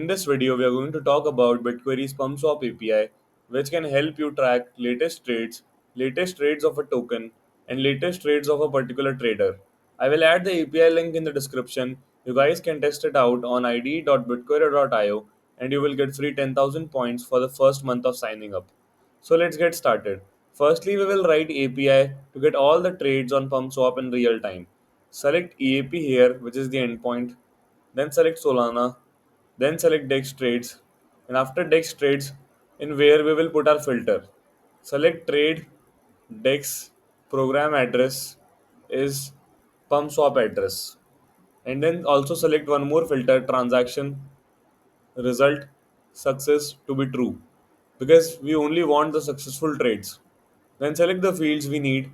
In this video, we are going to talk about BitQuery's PumpSwap API, which can help you track latest trades of a token, and latest trades of a particular trader. I will add the API link in the description. You guys can test it out on id.bitquery.io and you will get free 10,000 points for the first month of signing up. So let's get started. Firstly, we will write API to get all the trades on PumpSwap in real time. Select EAP here, which is the endpoint. Then select Solana, then select Dex trades, and after Dex trades, in where we will put our filter. Select trade, Dex, program address is pump swap address, and then also select one more filter, transaction result success to be true, because we only want the successful trades. Then select the fields we need.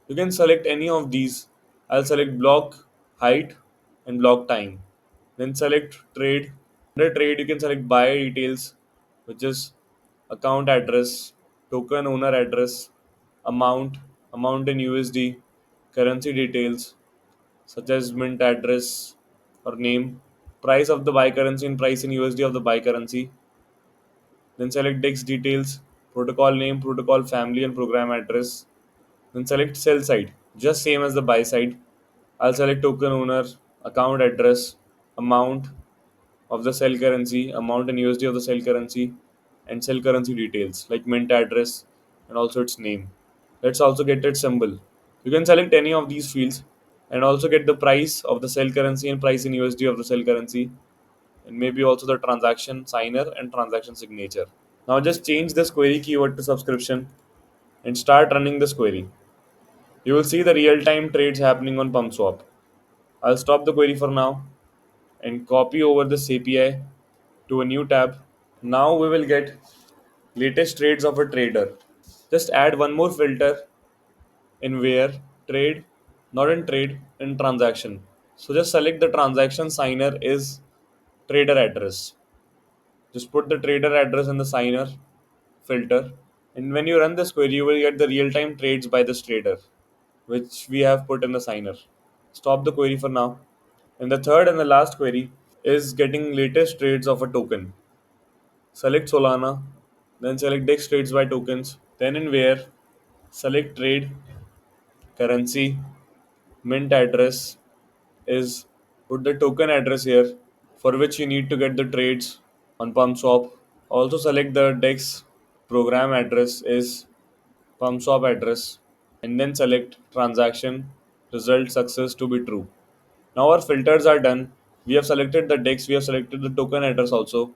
You can select any of these. I'll select block height and block time. Then select trade. Under trade, you can select buyer details, which is account address, token owner address, amount, amount in USD, currency details such as mint address or name, price of the buy currency and price in USD of the buy currency. Then select DEX details, protocol name, protocol family, and program address. Then select sell side, just same as the buy side. I'll select token owner, account address, amount of the sell currency, amount in USD of the sell currency, and sell currency details like mint address and also its name. Let's also get its symbol. You can select any of these fields and also get the price of the sell currency and price in USD of the sell currency, and maybe also the transaction signer and transaction signature. Now just change this query keyword to subscription and start running this query. You will see the real-time trades happening on PumpSwap. I'll stop the query for now and copy over this API to a new tab. Now we will get latest trades of a trader. Just add one more filter in where trade, not in trade, in transaction. So just select the transaction signer is trader address. Just put the trader address in the signer filter. And when you run this query, you will get the real-time trades by this trader, which we have put in the signer. Stop the query for now. And the third and the last query is getting latest trades of a token. Select Solana, then select DEX trades by tokens, then in where select trade, currency, mint address is put the token address here for which you need to get the trades on PumpSwap. Also select the DEX program address is PumpSwap address and then select transaction result success to be true. Now our filters are done. We have selected the DEX, we have selected the token address also.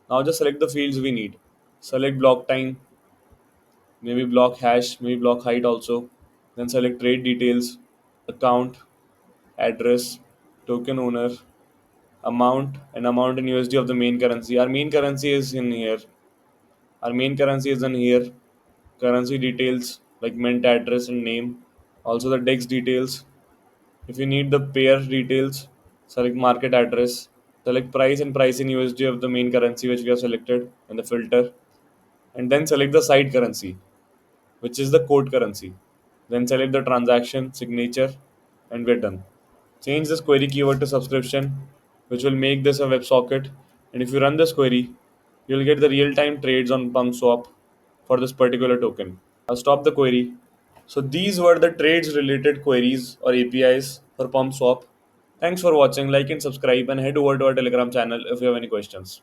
Now just select the fields we need. Select block time, maybe block hash, maybe block height also. Then select trade details, account, address, token owner, amount, and amount in USD of the main currency. Our main currency is in here. Our main currency is in here. Currency details like mint address and name. Also the DEX details. If you need the pair details, select market address. Select price and price in USD of the main currency which we have selected in the filter. And then select the side currency, which is the code currency. Then select the transaction, signature, and we're done. Change this query keyword to subscription, which will make this a WebSocket. And if you run this query, you'll get the real-time trades on PumpSwap for this particular token. I'll stop the query. So these were the trades related queries or APIs for PumpSwap. Thanks for watching. Like and subscribe and head over to our Telegram channel if you have any questions.